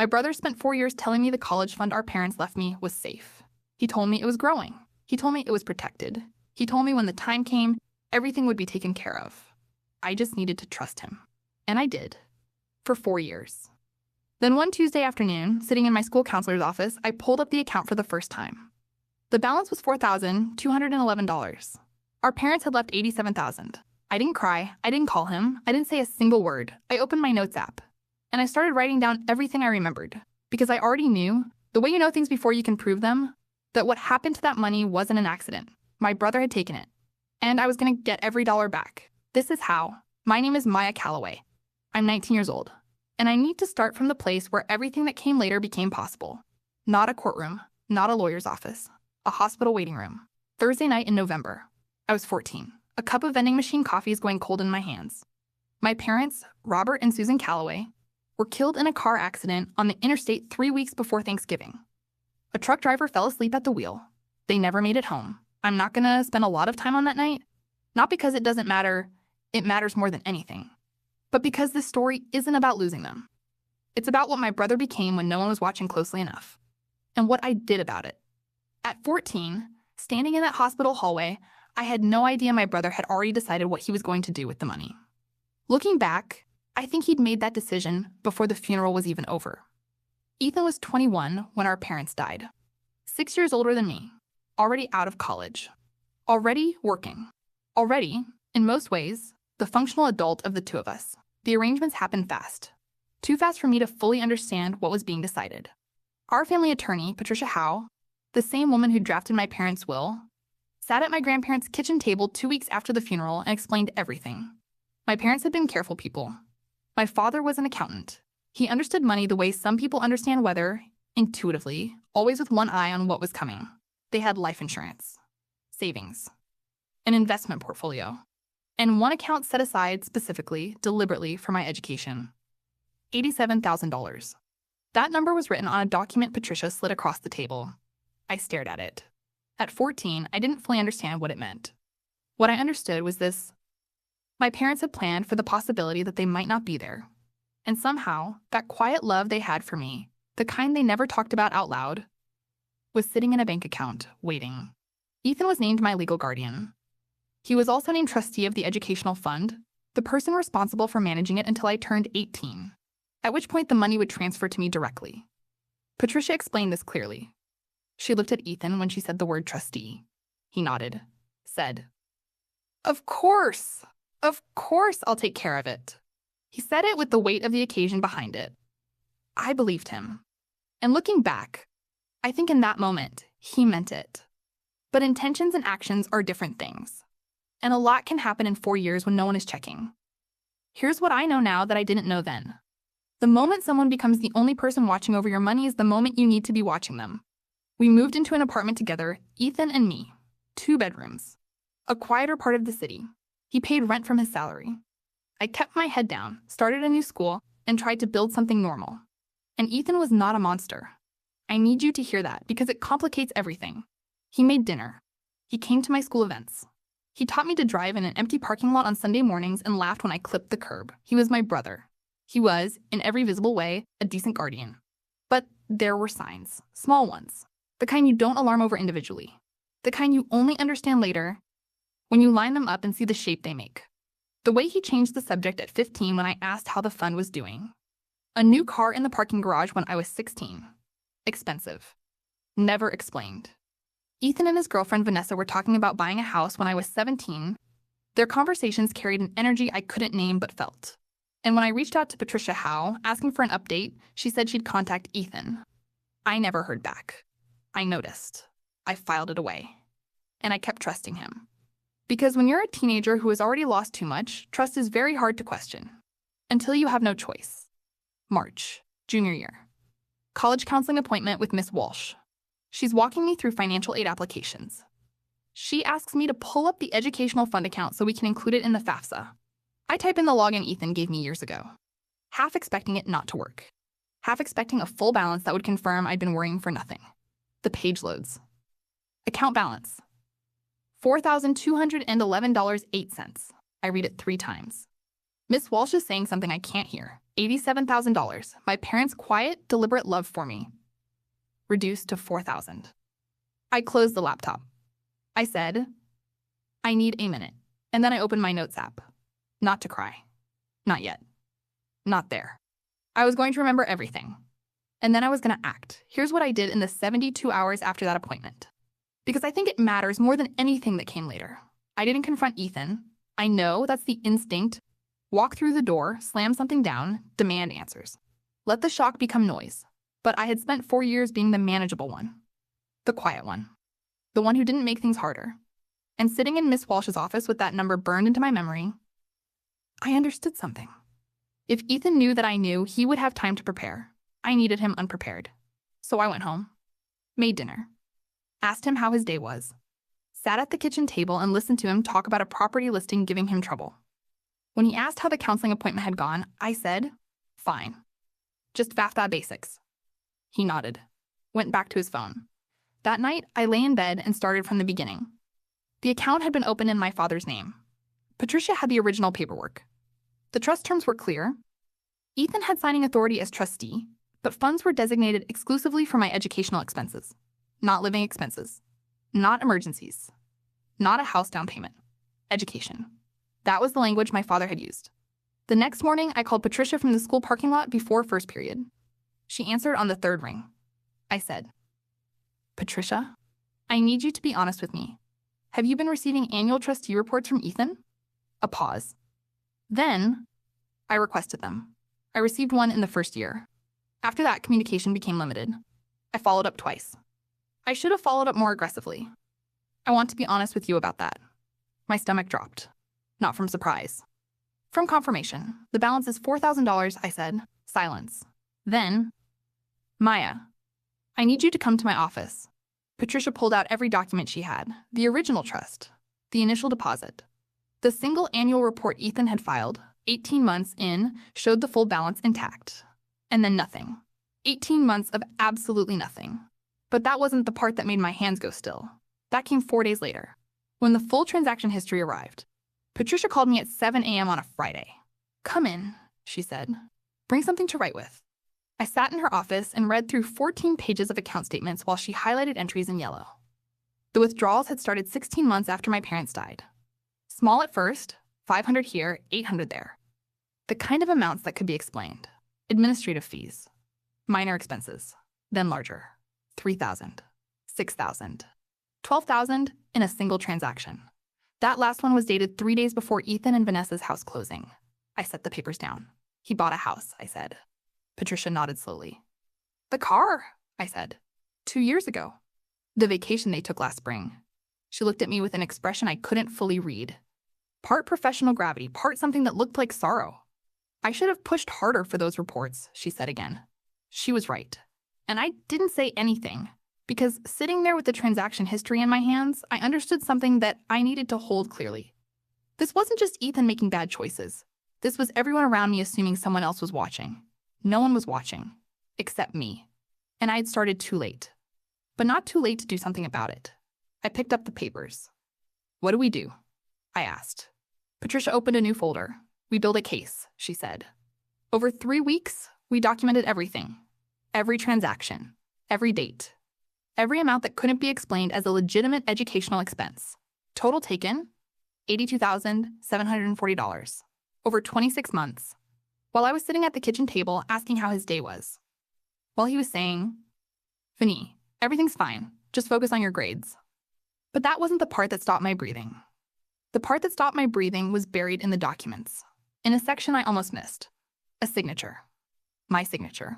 My brother spent 4 years telling me the college fund our parents left me was safe. He told me it was growing. He told me it was protected. He told me when the time came, everything would be taken care of. I just needed to trust him. And I did. For 4 years. Then one Tuesday afternoon, sitting in my school counselor's office, I pulled up the account for the first time. The balance was $4,211. Our parents had left $87,000. I didn't cry. I didn't call him. I didn't say a single word. I opened my notes app. And I started writing down everything I remembered. Because I already knew, the way you know things before you can prove them, that what happened to that money wasn't an accident. My brother had taken it. And I was going to get every dollar back. This is how. My name is Maya Calloway. I'm 19 years old. And I need to start from the place where everything that came later became possible. Not a courtroom. Not a lawyer's office. A hospital waiting room. Thursday night in November. I was 14. A cup of vending machine coffee is going cold in my hands. My parents, Robert and Susan Calloway, were killed in a car accident on the interstate 3 weeks before Thanksgiving. A truck driver fell asleep at the wheel. They never made it home. I'm not going to spend a lot of time on that night. Not because it doesn't matter, it matters more than anything. But because this story isn't about losing them. It's about what my brother became when no one was watching closely enough. And what I did about it. At 14, standing in that hospital hallway, I had no idea my brother had already decided what he was going to do with the money. Looking back, I think he'd made that decision before the funeral was even over. Ethan was 21 when our parents died. 6 years older than me. Already out of college. Already working. Already, in most ways, the functional adult of the two of us. The arrangements happened fast. Too fast for me to fully understand what was being decided. Our family attorney, Patricia Howe, the same woman who drafted my parents' will, sat at my grandparents' kitchen table 2 weeks after the funeral and explained everything. My parents had been careful people. My father was an accountant. He understood money the way some people understand weather, intuitively, always with one eye on what was coming. They had life insurance, savings, an investment portfolio, and one account set aside specifically, deliberately for my education. $87,000. That number was written on a document Patricia slid across the table. I stared at it. At 14, I didn't fully understand what it meant. What I understood was this. My parents had planned for the possibility that they might not be there. And somehow, that quiet love they had for me, the kind they never talked about out loud, was sitting in a bank account, waiting. Ethan was named my legal guardian. He was also named trustee of the educational fund, the person responsible for managing it until I turned 18, at which point the money would transfer to me directly. Patricia explained this clearly. She looked at Ethan when she said the word trustee. He nodded, said, Of course I'll take care of it." He said it with the weight of the occasion behind it. I believed him. And looking back, I think in that moment, he meant it. But intentions and actions are different things. And a lot can happen in 4 years when no one is checking. Here's what I know now that I didn't know then. The moment someone becomes the only person watching over your money is the moment you need to be watching them. We moved into an apartment together, Ethan and me. 2 bedrooms. A quieter part of the city. He paid rent from his salary. I kept my head down, started a new school, and tried to build something normal. And Ethan was not a monster. I need you to hear that because it complicates everything. He made dinner. He came to my school events. He taught me to drive in an empty parking lot on Sunday mornings and laughed when I clipped the curb. He was my brother. He was, in every visible way, a decent guardian. But there were signs, small ones, the kind you don't alarm over individually, the kind you only understand later when you line them up and see the shape they make. The way he changed the subject at 15 when I asked how the fund was doing. A new car in the parking garage when I was 16. Expensive. Never explained. Ethan and his girlfriend Vanessa were talking about buying a house when I was 17. Their conversations carried an energy I couldn't name but felt. And when I reached out to Patricia Howe, asking for an update, she said she'd contact Ethan. I never heard back. I noticed. I filed it away. And I kept trusting him. Because when you're a teenager who has already lost too much, trust is very hard to question. Until you have no choice. March, junior year. College counseling appointment with Miss Walsh. She's walking me through financial aid applications. She asks me to pull up the educational fund account so we can include it in the FAFSA. I type in the login Ethan gave me years ago, half expecting it not to work, half expecting a full balance that would confirm I'd been worrying for nothing. The page loads. Account balance. $4,211.08. I read it 3 times. Miss Walsh is saying something I can't hear. $87,000, my parents' quiet, deliberate love for me, reduced to $4,000. I closed the laptop. I said, I need a minute. And then I opened my notes app. Not to cry. Not yet. Not there. I was going to remember everything. And then I was going to act. Here's what I did in the 72 hours after that appointment. Because I think it matters more than anything that came later. I didn't confront Ethan. I know that's the instinct. Walk through the door, slam something down, demand answers. Let the shock become noise. But I had spent 4 years being the manageable one. The quiet one. The one who didn't make things harder. And sitting in Miss Walsh's office with that number burned into my memory, I understood something. If Ethan knew that I knew, he would have time to prepare. I needed him unprepared. So I went home, made dinner, asked him how his day was, sat at the kitchen table and listened to him talk about a property listing giving him trouble. When he asked how the counseling appointment had gone, I said, fine. Just FAFSA basics. He nodded, went back to his phone. That night, I lay in bed and started from the beginning. The account had been opened in my father's name. Patricia had the original paperwork. The trust terms were clear. Ethan had signing authority as trustee, but funds were designated exclusively for my educational expenses, not living expenses, not emergencies, not a house down payment. Education. That was the language my father had used. The next morning, I called Patricia from the school parking lot before first period. She answered on the third ring. I said, Patricia, I need you to be honest with me. Have you been receiving annual trustee reports from Ethan? A pause. Then, I requested them. I received one in the first year. After that, communication became limited. I followed up twice. I should have followed up more aggressively. I want to be honest with you about that. My stomach dropped. Not from surprise. From confirmation. The balance is $4,000, I said. Silence. Then, Maya, I need you to come to my office. Patricia pulled out every document she had. The original trust. The initial deposit. The single annual report Ethan had filed, 18 months in, showed the full balance intact. And then nothing. 18 months of absolutely nothing. But that wasn't the part that made my hands go still. That came 4 days later, when the full transaction history arrived. Patricia called me at 7 a.m. on a Friday. Come in, she said. Bring something to write with. I sat in her office and read through 14 pages of account statements while she highlighted entries in yellow. The withdrawals had started 16 months after my parents died. Small at first, 500 here, 800 there. The kind of amounts that could be explained. Administrative fees, minor expenses, then larger, 3,000, 6,000, 12,000 in a single transaction. That last one was dated 3 days before Ethan and Vanessa's house closing. I set the papers down. He bought a house, I said. Patricia nodded slowly. The car, I said. 2 years ago. The vacation they took last spring. She looked at me with an expression I couldn't fully read. Part professional gravity, part something that looked like sorrow. I should have pushed harder for those reports, she said again. She was right. And I didn't say anything, because sitting there with the transaction history in my hands, I understood something that I needed to hold clearly. This wasn't just Ethan making bad choices. This was everyone around me assuming someone else was watching. No one was watching, except me. And I had started too late. But not too late to do something about it. I picked up the papers. What do we do? I asked. Patricia opened a new folder. We built a case, she said. Over 3 weeks, we documented everything. Every transaction. Every date. Every amount that couldn't be explained as a legitimate educational expense. Total taken, $82,740. Over 26 months. While I was sitting at the kitchen table asking how his day was. While he was saying, Vinny, everything's fine. Just focus on your grades. But that wasn't the part that stopped my breathing. The part that stopped my breathing was buried in the documents. In a section I almost missed. A signature. My signature.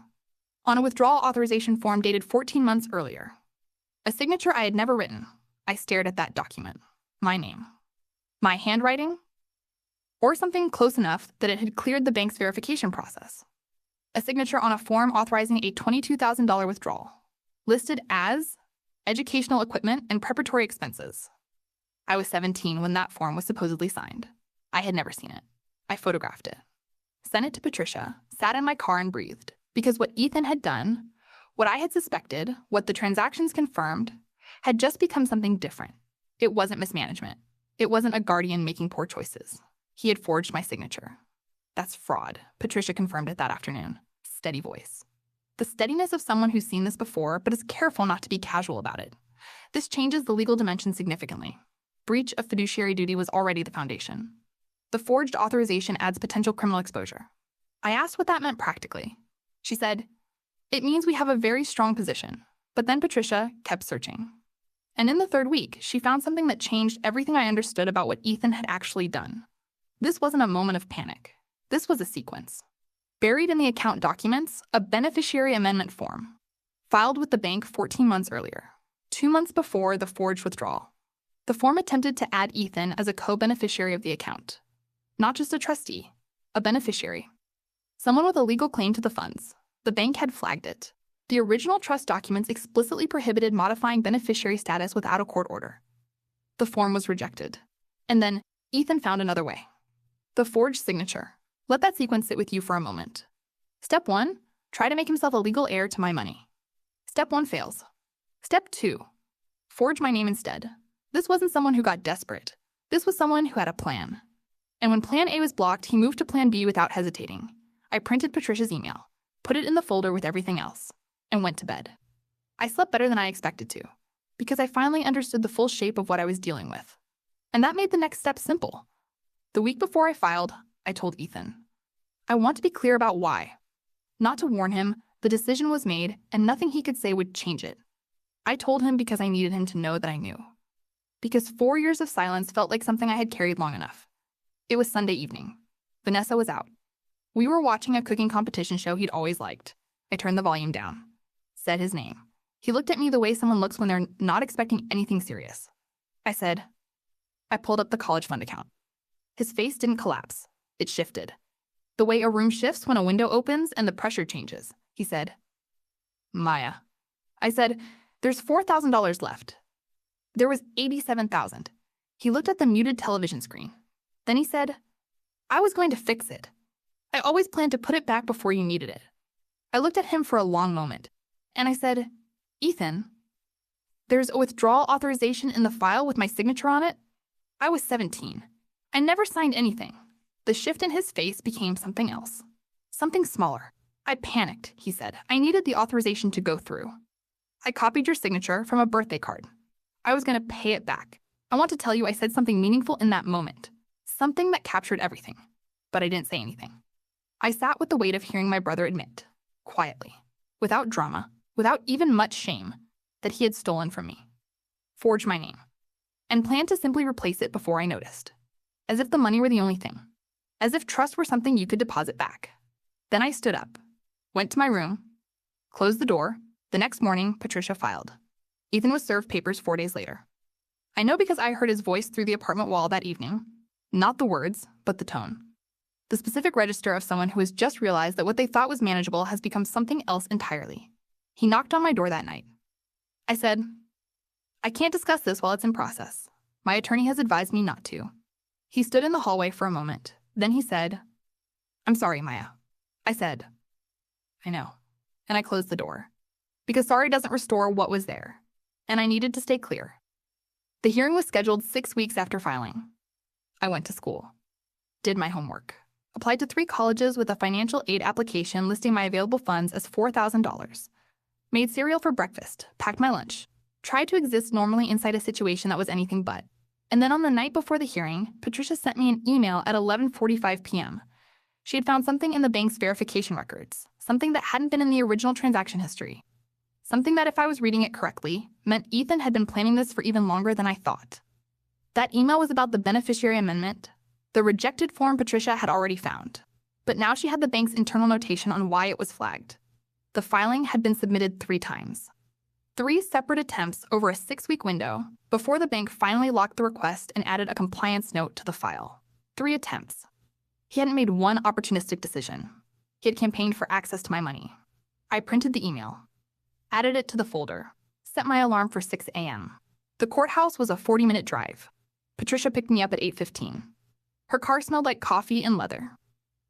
On a withdrawal authorization form dated 14 months earlier. A signature I had never written. I stared at that document. My name. My handwriting? Or something close enough that it had cleared the bank's verification process. A signature on a form authorizing a $22,000 withdrawal. Listed as educational equipment and preparatory expenses. I was 17 when that form was supposedly signed. I had never seen it. I photographed it. Sent it to Patricia, sat in my car and breathed. Because what Ethan had done, what I had suspected, what the transactions confirmed, had just become something different. It wasn't mismanagement. It wasn't a guardian making poor choices. He had forged my signature. That's fraud, Patricia confirmed it that afternoon. Steady voice. The steadiness of someone who's seen this before but is careful not to be casual about it. This changes the legal dimension significantly. Breach of fiduciary duty was already the foundation. The forged authorization adds potential criminal exposure. I asked what that meant practically. She said, "It means we have a very strong position." But then Patricia kept searching. And in the third week, she found something that changed everything I understood about what Ethan had actually done. This wasn't a moment of panic. This was a sequence. Buried in the account documents, a beneficiary amendment form, filed with the bank 14 months earlier, 2 months before the forged withdrawal. The form attempted to add Ethan as a co-beneficiary of the account. Not just a trustee, a beneficiary. Someone with a legal claim to the funds. The bank had flagged it. The original trust documents explicitly prohibited modifying beneficiary status without a court order. The form was rejected. And then Ethan found another way. The forged signature. Let that sequence sit with you for a moment. Step 1, try to make himself a legal heir to my money. Step 1 fails. Step 2, forge my name instead. This wasn't someone who got desperate. This was someone who had a plan. And when plan A was blocked, he moved to plan B without hesitating. I printed Patricia's email, put it in the folder with everything else, and went to bed. I slept better than I expected to, because I finally understood the full shape of what I was dealing with. And that made the next step simple. The week before I filed, I told Ethan, I want to be clear about why. Not to warn him, the decision was made and nothing he could say would change it. I told him because I needed him to know that I knew. Because 4 years of silence felt like something I had carried long enough. It was Sunday evening. Vanessa was out. We were watching a cooking competition show he'd always liked. I turned the volume down. Said his name. He looked at me the way someone looks when they're not expecting anything serious. I said, I pulled up the college fund account. His face didn't collapse. It shifted. The way a room shifts when a window opens and the pressure changes. He said, Maya. I said, there's $4,000 left. There was $87,000. He looked at the muted television screen. Then he said, I was going to fix it. I always planned to put it back before you needed it. I looked at him for a long moment, and I said, Ethan, there's a withdrawal authorization in the file with my signature on it? I was 17. I never signed anything. The shift in his face became something else. Something smaller. I panicked, he said. I needed the authorization to go through. I copied your signature from a birthday card. I was going to pay it back. I want to tell you I said something meaningful in that moment. Something that captured everything. But I didn't say anything. I sat with the weight of hearing my brother admit, quietly, without drama, without even much shame, that he had stolen from me. Forged my name. And planned to simply replace it before I noticed. As if the money were the only thing. As if trust were something you could deposit back. Then I stood up, went to my room, closed the door. The next morning, Patricia filed. Ethan was served papers 4 days later. I know because I heard his voice through the apartment wall that evening. Not the words, but the tone. The specific register of someone who has just realized that what they thought was manageable has become something else entirely. He knocked on my door that night. I said, I can't discuss this while it's in process. My attorney has advised me not to. He stood in the hallway for a moment. Then he said, I'm sorry, Maya. I said, I know. And I closed the door. Because sorry doesn't restore what was there. And I needed to stay clear. The hearing was scheduled 6 weeks after filing. I went to school. Did my homework. Applied to 3 colleges with a financial aid application listing my available funds as $4,000. Made cereal for breakfast. Packed my lunch. Tried to exist normally inside a situation that was anything but. And then on the night before the hearing, Patricia sent me an email at 11:45 p.m. She had found something in the bank's verification records, something that hadn't been in the original transaction history. Something that, if I was reading it correctly, meant Ethan had been planning this for even longer than I thought. That email was about the beneficiary amendment, the rejected form Patricia had already found. But now she had the bank's internal notation on why it was flagged. The filing had been submitted 3 times. 3 separate attempts over a 6-week window before the bank finally locked the request and added a compliance note to the file. 3 attempts. He hadn't made one opportunistic decision. He had campaigned for access to my money. I printed the email, added it to the folder, set my alarm for 6 a.m. The courthouse was a 40-minute drive. Patricia picked me up at 8:15. Her car smelled like coffee and leather.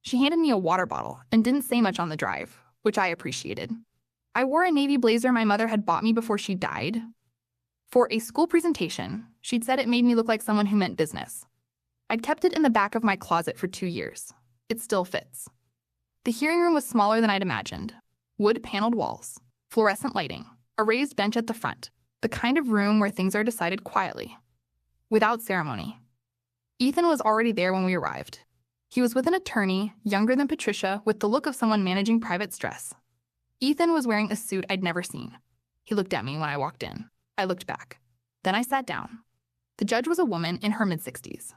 She handed me a water bottle and didn't say much on the drive, which I appreciated. I wore a navy blazer my mother had bought me before she died. For a school presentation, she'd said it made me look like someone who meant business. I'd kept it in the back of my closet for 2 years. It still fits. The hearing room was smaller than I'd imagined. Wood-paneled walls, fluorescent lighting, a raised bench at the front, the kind of room where things are decided quietly, without ceremony. Ethan was already there when we arrived. He was with an attorney, younger than Patricia, with the look of someone managing private stress. Ethan was wearing a suit I'd never seen. He looked at me when I walked in. I looked back. Then I sat down. The judge was a woman in her mid-60s,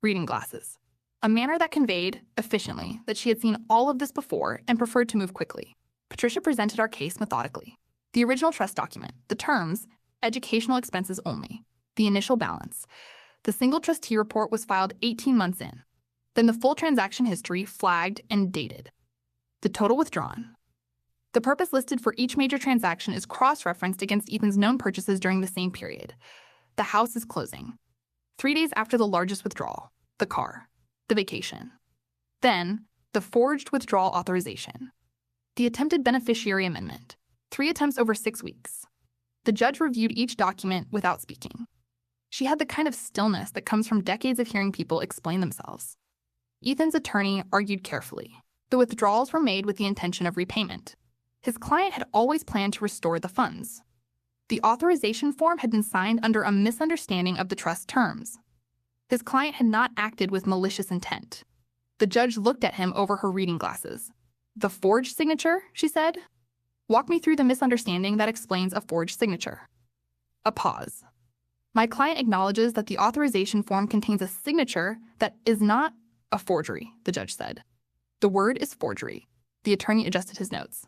reading glasses, a manner that conveyed, efficiently, that she had seen all of this before and preferred to move quickly. Patricia presented our case methodically. The original trust document, the terms, educational expenses only, the initial balance. The single trustee report was filed 18 months in. Then the full transaction history flagged and dated. The total withdrawn. The purpose listed for each major transaction is cross-referenced against Ethan's known purchases during the same period. The house is closing. 3 days after the largest withdrawal, the car, the vacation. Then, the forged withdrawal authorization. The attempted beneficiary amendment. 3 attempts over 6 weeks. The judge reviewed each document without speaking. She had the kind of stillness that comes from decades of hearing people explain themselves. Ethan's attorney argued carefully. The withdrawals were made with the intention of repayment. His client had always planned to restore the funds. The authorization form had been signed under a misunderstanding of the trust terms. His client had not acted with malicious intent. The judge looked at him over her reading glasses. "The forged signature?" she said. "Walk me through the misunderstanding that explains a forged signature." A pause. "My client acknowledges that the authorization form contains a signature that is not a forgery," the judge said. "The word is forgery." The attorney adjusted his notes.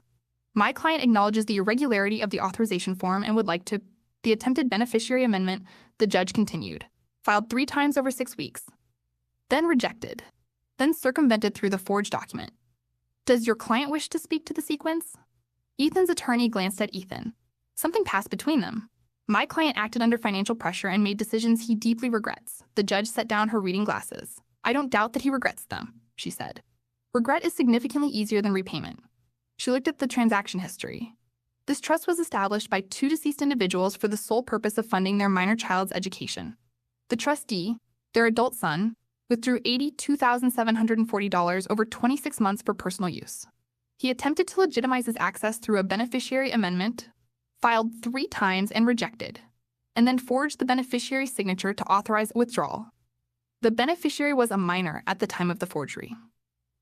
"My client acknowledges the irregularity of the authorization form and would like to..." The attempted beneficiary amendment, the judge continued, filed 3 times over 6 weeks. Then rejected. Then circumvented through the forged document. "Does your client wish to speak to the sequence?" Ethan's attorney glanced at Ethan. Something passed between them. "My client acted under financial pressure and made decisions he deeply regrets." The judge set down her reading glasses. "I don't doubt that he regrets them," she said. "Regret is significantly easier than repayment." She looked at the transaction history. This trust was established by 2 deceased individuals for the sole purpose of funding their minor child's education. The trustee, their adult son, withdrew $82,740 over 26 months for personal use. He attempted to legitimize his access through a beneficiary amendment, filed 3 times and rejected, and then forged the beneficiary's signature to authorize withdrawal. The beneficiary was a minor at the time of the forgery.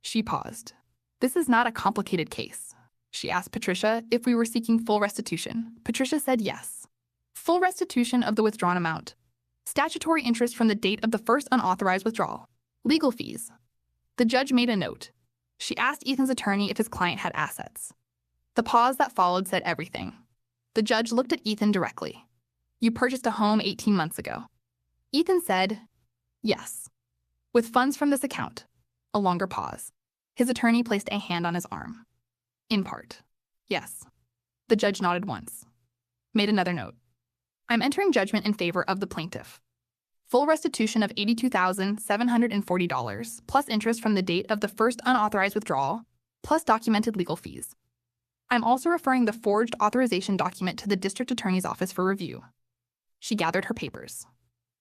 She paused. "This is not a complicated case." She asked Patricia if we were seeking full restitution. Patricia said yes. Full restitution of the withdrawn amount. Statutory interest from the date of the first unauthorized withdrawal. Legal fees. The judge made a note. She asked Ethan's attorney if his client had assets. The pause that followed said everything. The judge looked at Ethan directly. "You purchased a home 18 months ago." Ethan said, "Yes. With funds from this account." A longer pause. His attorney placed a hand on his arm. "In part. Yes." The judge nodded once. Made another note. "I'm entering judgment in favor of the plaintiff. Full restitution of $82,740, plus interest from the date of the first unauthorized withdrawal, plus documented legal fees. I'm also referring the forged authorization document to the district attorney's office for review." She gathered her papers.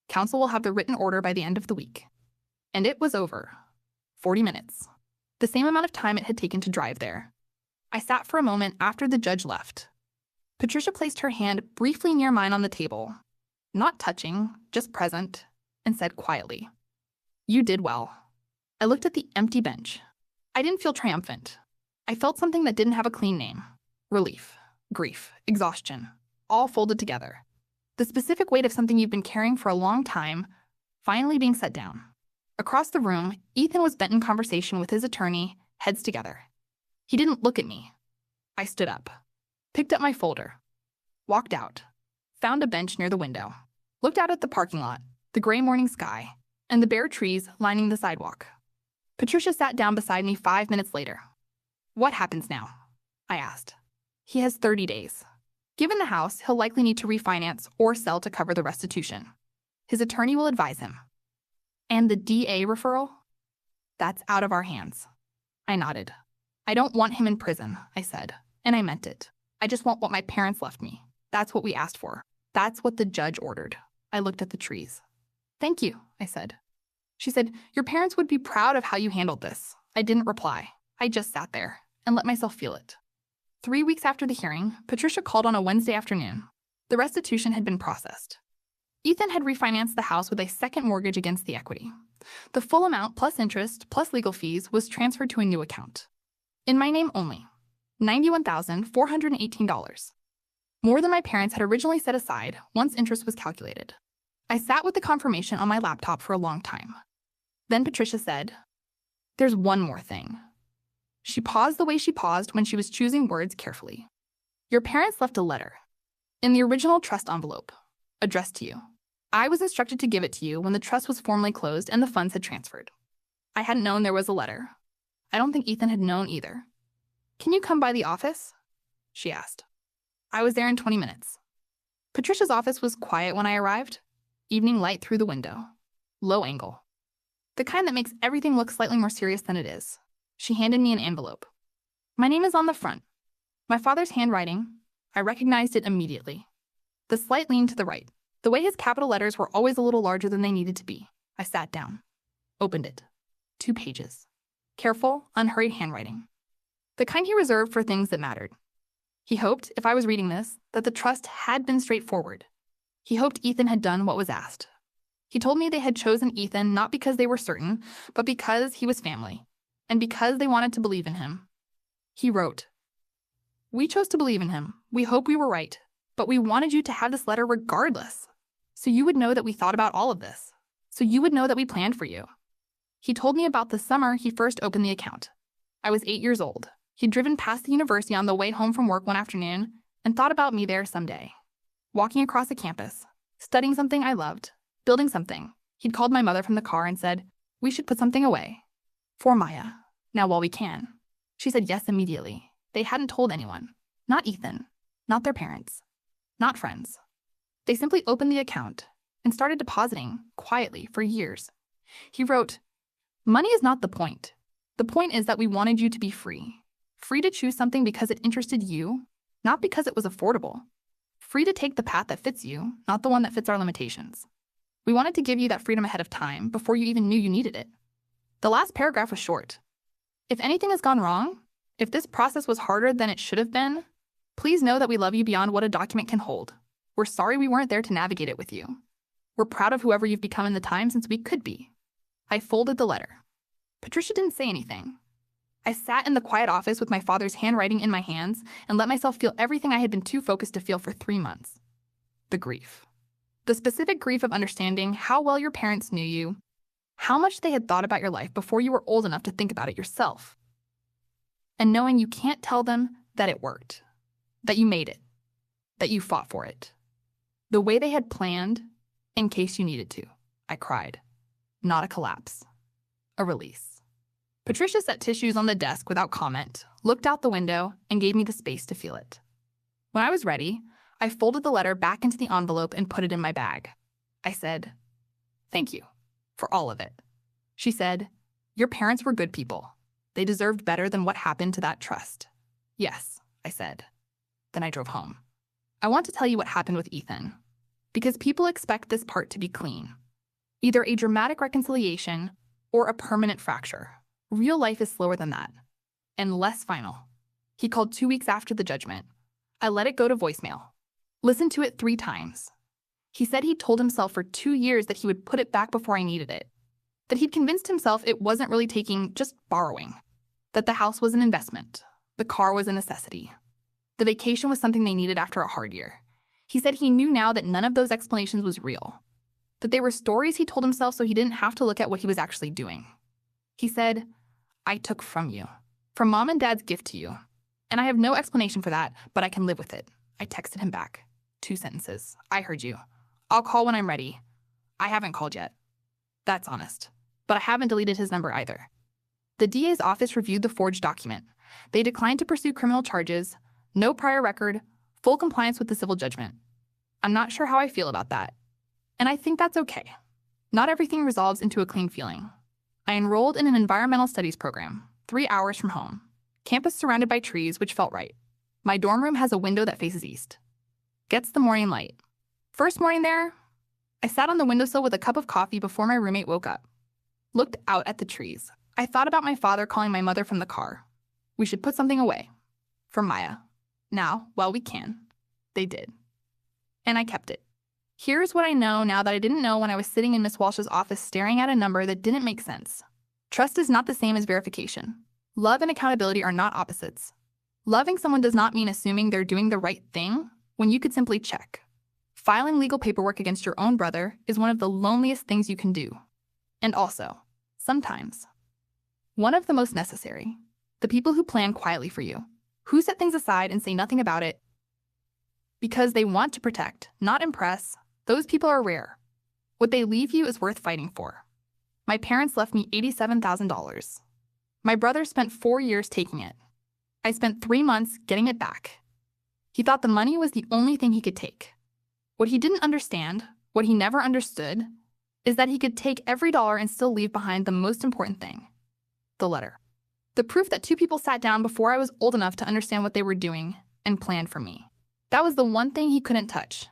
"Counsel will have the written order by the end of the week." And it was over. 40 minutes. The same amount of time it had taken to drive there. I sat for a moment after the judge left. Patricia placed her hand briefly near mine on the table, not touching, just present, and said quietly, "You did well." I looked at the empty bench. I didn't feel triumphant. I felt something that didn't have a clean name. Relief, grief, exhaustion, all folded together. The specific weight of something you've been carrying for a long time, finally being set down. Across the room, Ethan was bent in conversation with his attorney, heads together. He didn't look at me. I stood up, picked up my folder, walked out, found a bench near the window, looked out at the parking lot, the gray morning sky, and the bare trees lining the sidewalk. Patricia sat down beside me 5 minutes later. "What happens now?" I asked. "He has 30 days. Given the house, he'll likely need to refinance or sell to cover the restitution. His attorney will advise him. And the DA referral? That's out of our hands." I nodded. "I don't want him in prison," I said, and I meant it. "I just want what my parents left me. That's what we asked for. That's what the judge ordered." I looked at the trees. "Thank you," I said. She said, "Your parents would be proud of how you handled this." I didn't reply. I just sat there and let myself feel it. 3 weeks after the hearing, Patricia called on a Wednesday afternoon. The restitution had been processed. Ethan had refinanced the house with a second mortgage against the equity. The full amount, plus interest, plus legal fees, was transferred to a new account. In my name only. $91,418. More than my parents had originally set aside once interest was calculated. I sat with the confirmation on my laptop for a long time. Then Patricia said, "There's one more thing." She paused the way she paused when she was choosing words carefully. "Your parents left a letter in the original trust envelope, addressed to you. I was instructed to give it to you when the trust was formally closed and the funds had transferred. I hadn't known there was a letter. I don't think Ethan had known either. Can you come by the office?" she asked. I was there in 20 minutes. Patricia's office was quiet when I arrived. Evening light through the window. Low angle. The kind that makes everything look slightly more serious than it is. She handed me an envelope. "My name is on the front. My father's handwriting. I recognized it immediately. The slight lean to the right. The way his capital letters were always a little larger than they needed to be." I sat down. Opened it. 2 pages. Careful, unhurried handwriting. The kind he reserved for things that mattered. He hoped, if I was reading this, that the trust had been straightforward. He hoped Ethan had done what was asked. He told me they had chosen Ethan not because they were certain, but because he was family, and because they wanted to believe in him. He wrote, "We chose to believe in him. We hope we were right, but we wanted you to have this letter regardless, so you would know that we thought about all of this, so you would know that we planned for you." He told me about the summer he first opened the account. I was 8 years old. He'd driven past the university on the way home from work one afternoon and thought about me there someday. Walking across the campus, studying something I loved, building something. He'd called my mother from the car and said, "We should put something away. For Maya. Now while we can." She said yes immediately. They hadn't told anyone. Not Ethan. Not their parents. Not friends. They simply opened the account and started depositing, quietly, for years. He wrote, "Money is not the point. The point is that we wanted you to be free. Free to choose something because it interested you, not because it was affordable. Free to take the path that fits you, not the one that fits our limitations. We wanted to give you that freedom ahead of time, before you even knew you needed it." The last paragraph was short. "If anything has gone wrong, if this process was harder than it should have been, please know that we love you beyond what a document can hold. We're sorry we weren't there to navigate it with you. We're proud of whoever you've become in the time since we could be." I folded the letter. Patricia didn't say anything. I sat in the quiet office with my father's handwriting in my hands and let myself feel everything I had been too focused to feel for 3 months. The grief. The specific grief of understanding how well your parents knew you, how much they had thought about your life before you were old enough to think about it yourself. And knowing you can't tell them that it worked, that you made it, that you fought for it. The way they had planned, in case you needed to. I cried. Not a collapse. A release. Patricia set tissues on the desk without comment, looked out the window, and gave me the space to feel it. When I was ready, I folded the letter back into the envelope and put it in my bag. I said, "Thank you for all of it." She said, "Your parents were good people. They deserved better than what happened to that trust." "Yes," I said. Then I drove home. I want to tell you what happened with Ethan, because people expect this part to be clean. Either a dramatic reconciliation or a permanent fracture. Real life is slower than that, and less final. He called 2 weeks after the judgment. I let it go to voicemail. Listened to it 3 times. He said he'd told himself for 2 years that he would put it back before I needed it. That he'd convinced himself it wasn't really taking, just borrowing. That the house was an investment. The car was a necessity. The vacation was something they needed after a hard year. He said he knew now that none of those explanations was real. That they were stories he told himself so he didn't have to look at what he was actually doing. He said, "I took from you. From Mom and Dad's gift to you. And I have no explanation for that, but I can live with it." I texted him back. 2 sentences. "I heard you. I'll call when I'm ready. I haven't called yet." That's honest. But I haven't deleted his number either. The DA's office reviewed the forged document. They declined to pursue criminal charges, no prior record, full compliance with the civil judgment. I'm not sure how I feel about that. And I think that's okay. Not everything resolves into a clean feeling. I enrolled in an environmental studies program, 3 hours from home. Campus surrounded by trees, which felt right. My dorm room has a window that faces east. Gets the morning light. First morning there, I sat on the windowsill with a cup of coffee before my roommate woke up. Looked out at the trees. I thought about my father calling my mother from the car. We should put something away. For Maya. Now, while we can. They did. And I kept it. Here's what I know now that I didn't know when I was sitting in Miss Walsh's office staring at a number that didn't make sense. Trust is not the same as verification. Love and accountability are not opposites. Loving someone does not mean assuming they're doing the right thing when you could simply check. Filing legal paperwork against your own brother is one of the loneliest things you can do. And also, sometimes, one of the most necessary. The people who plan quietly for you, who set things aside and say nothing about it because they want to protect, not impress, those people are rare. What they leave you is worth fighting for. My parents left me $87,000. My brother spent 4 years taking it. I spent 3 months getting it back. He thought the money was the only thing he could take. What he didn't understand, what he never understood, is that he could take every dollar and still leave behind the most important thing, the letter. The proof that two people sat down before I was old enough to understand what they were doing and planned for me. That was the one thing he couldn't touch.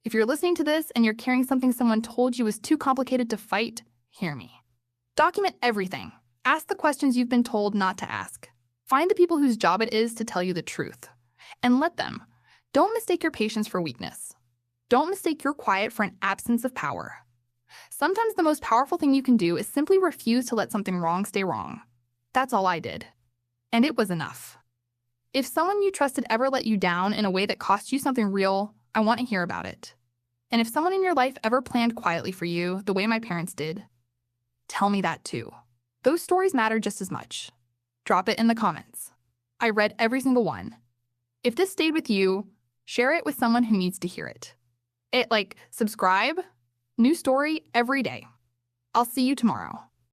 If you're listening to this and you're carrying something someone told you was too complicated to fight, hear me. Document everything. Ask the questions you've been told not to ask. Find the people whose job it is to tell you the truth. And let them. Don't mistake your patience for weakness. Don't mistake your quiet for an absence of power. Sometimes the most powerful thing you can do is simply refuse to let something wrong stay wrong. That's all I did. And it was enough. If someone you trusted ever let you down in a way that cost you something real, I want to hear about it. And if someone in your life ever planned quietly for you the way my parents did, tell me that too. Those stories matter just as much. Drop it in the comments. I read every single one. If this stayed with you, share it with someone who needs to hear it. Subscribe. New story every day. I'll see you tomorrow.